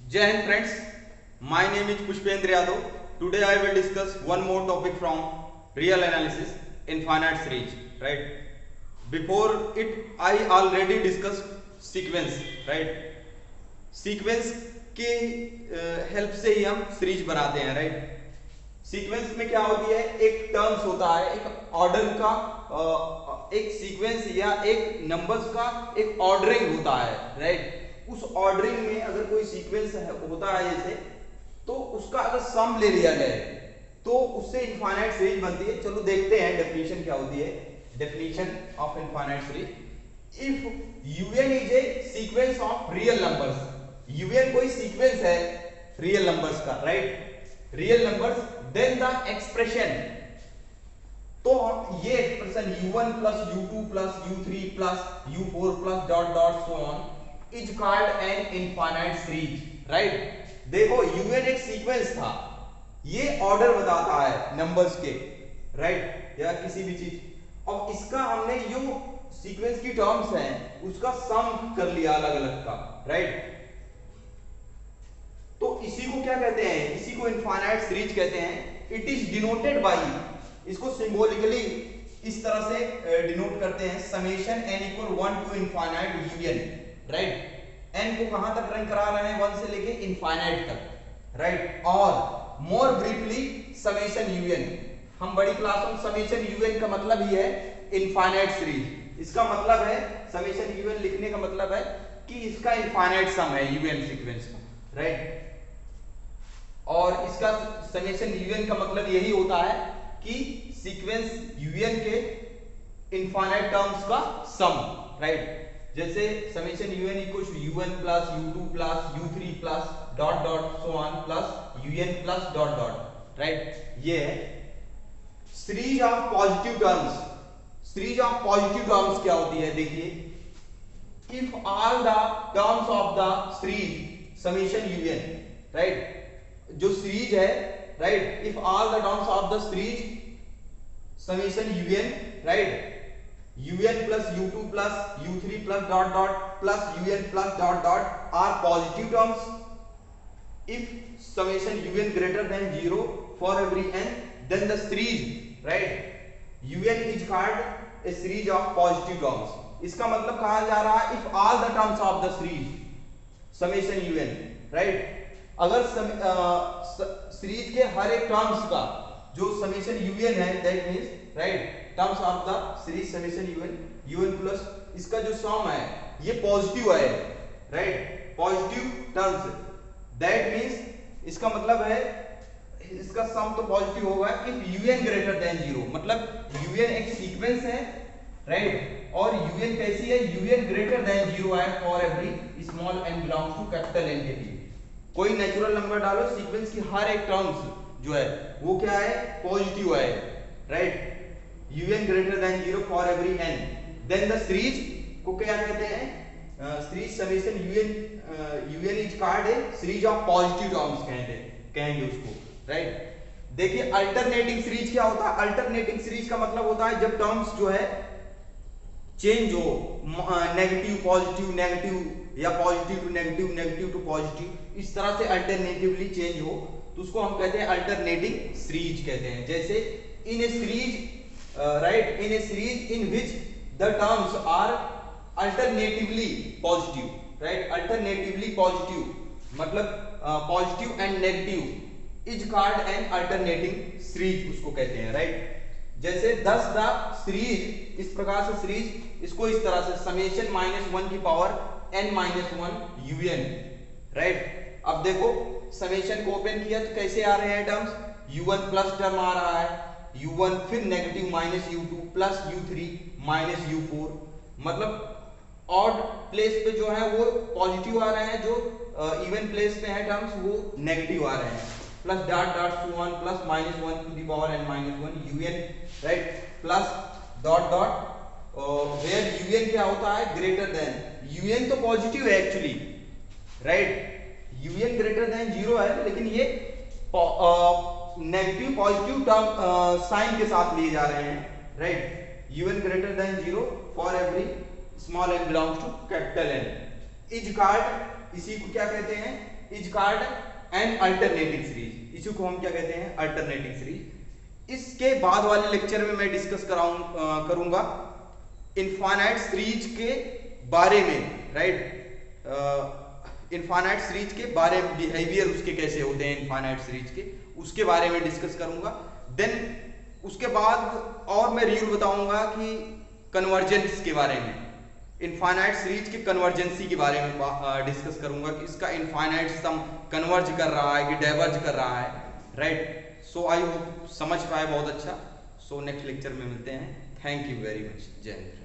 Jai Hind friends, my name is Pushpendra Yadav. Today I will discuss one more topic from real analysis infinite series. Right? Before it, I already discussed sequence. Right? Sequence के help से ही हम series बनाते हैं. Right? Sequence में क्या होती है, एक टर्म्स होता है, एक ऑर्डर का एक सीक्वेंस या एक नंबर्स का एक ऑर्डरिंग होता है. राइट? उस ऑर्डरिंग में अगर कोई सीक्वेंस होता है जैसे, तो उसका अगर सम ले लिया जाए तो उससे इनफाइनाइट सीरीज बनती है. चलो देखते हैं डेफिनेशन क्या होती है. Definition of infinite series: if u n is a sequence of real numbers. U n कोई सीक्वेंस है रियल नंबर्स का. Right? Real numbers, then the expression, तो ये expression u1 plus u2 plus u3 plus u4 plus dot dot so on is called an infinite series. Right? देखो u n एक sequence था, ये order बताता है नंबर्स के. राइट? या किसी भी चीज. अब इसका हमने जो सीक्वेंस की टर्म्स हैं उसका सम कर लिया अलग अलग का. राइट? तो इसी को क्या कहते हैं, इसी को इनफाइनाइट सीरीज कहते हैं. इट इज डिनोटेड बाई, इसको सिंबॉलिकली इस तरह से डिनोट करते हैं, summation n equal 1 to infinite u n. Right? n को कहां तक रन करा रहे हैं, 1 से लेके इनफाइनाइट तक. राइट? और मोर ब्रीफली समेशन यूएन. हम बड़ी क्लास में समेशन यूएन का मतलब ही है इनफाइनाइट सीरीज. इसका मतलब है समेशन यूएन लिखने का मतलब है कि इसका इनफाइनाइट सम है यूएन सीक्वेंस का. राइट? और इसका समेशन यूएन का मतलब यही होता है कि सीक्वेंस यूएन के इनफाइनाइट टर्म्स का सम. राइट? जैसे summation u n equals to u1 plus u2 plus u3 plus dot dot so on plus un plus dot dot. Right? ये है series of positive terms. Series of positive terms क्या होती है, देखिए. If all the terms of the series summation u n. Right? जो series है, right, if all the terms of the series summation u n, right, un plus u2 plus u3 plus dot dot plus un plus dot dot are positive terms. If summation un greater than 0 for every n, then the series, right, un is called a series of positive terms. इसका मतलब कहा जा रहा है if all the terms of the series summation un, right, अगर series के हर एक टर्म्स का जो समेशन यूएन है, that means, right, terms of the series summation UN plus इसका जो सम है ये पॉजिटिव है. Right? Positive terms, that means इसका मतलब है इसका सम तो पॉजिटिव होगा इफ यूएन ग्रेटर देन 0. मतलब यूएन एक सीक्वेंस है, राइट, और यूएन कैसी है, यूएन ग्रेटर देन 0 है for every small n belongs to capital n के लिए. कोई नेचुरल नंबर डालो, सीक्वेंस की हर एक टर्म्स जो है वो क्या है, पॉजिटिव है. Right? un greater than 0 for every n, then the series को क्या कहते हैं, series summation un is called a series of positive terms कहेंगे उसको. राइट? देखिए अल्टरनेटिंग सीरीज क्या होता है. अल्टरनेटिंग सीरीज का मतलब होता है जब टर्म्स जो है चेंज हो, नेगेटिव पॉजिटिव नेगेटिव या positive to negative negative to positive, इस तरह से अल्टरनेटिवली चेंज हो तो उसको हम कहते हैं अल्टरनेटिंग सीरीज कहते हैं. जैसे in a series, right, in a series in which the terms are alternatively positive. Right? Alternatively positive मतलब positive and negative is called an alternating series, उसको कहते हैं. राइट? जैसे 10 द सीरीज, इस प्रकार से सीरीज, इसको इस तरह से समेशन -1 की पावर n -1 un. राइट? अब देखो समेशन को ओपन किया तो कैसे आ रहे हैं टर्म्स, u1 प्लस टर्म आ रहा है, u1 फिर negative -u2 plus u3 -u4. मतलब ऑड प्लेस पे जो है वो पॉजिटिव आ रहे हैं, जो इवन प्लेस पे है टर्म्स वो नेगेटिव आ रहे हैं. Plus dot dot so on plus -1 to the power n -1 un. Right? Plus dot dot where un क्या होता है, ग्रेटर देन. un तो पॉजिटिव है actually. Right? un greater than 0 है, लेकिन ये नेगेटिव पॉजिटिव टर्म साइन के साथ लिए जा रहे हैं. Right? un greater than 0 for every small n belongs to capital N is called, इसी को क्या कहते हैं, is called an alternating series. इसी को हम क्या कहते हैं, अल्टरनेटिंग सीरीज। इसके बाद वाले लेक्चर में मैं डिस्कस करूंगा इनफाइनाइट सीरीज के बारे में, राइट। इनफाइनाइट सीरीज के बारे में, बिहेवियर उसके कैसे होते हैं इनफाइनाइट सीरीज के, उसके बारे में डिस्कस करूंगा। देन उसके बाद और मैं रिव्यू बताऊंगा कि कन्वर्जेंस के बारे में, इनफाइनाइट सीरीज के कन्वर्जेंसी के बारे में डिस्कस करूंगा कि इसका इनफाइनाइट सम कन्वर्ज कर रहा है कि डाइवर्ज कर रहा है, राइट। सो आई होप समझ पाए बहुत अच्छा। सो नेक्स्ट लेक्चर में मिलते हैं। Thank you very much. जय हिंद।